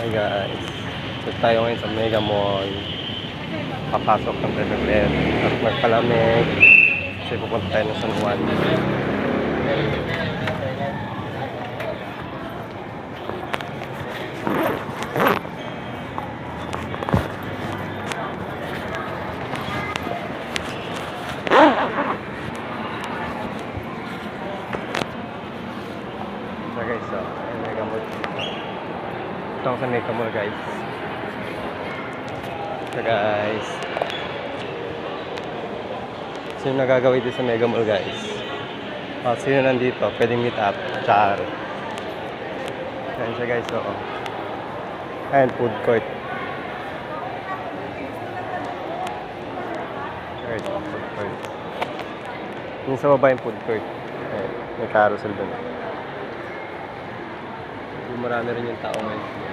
Hi guys, so tayo ngayon sa Mega Mall. Papasok ng saglit at magpalamig kasi pupunta tayo ng San Juan. So guys, Mega Mall. Ito ako sa Mega Mall guys. So guys, sino nagagawin dito sa Mega Mall guys? Sino nandito? Pwedeng meet up. Char. Ayan siya guys, oo. Ayan, food court. Ayan, food court. Yung sa baba yung food court. Ayan, may carousel doon. Marami rin yung tao ngayon.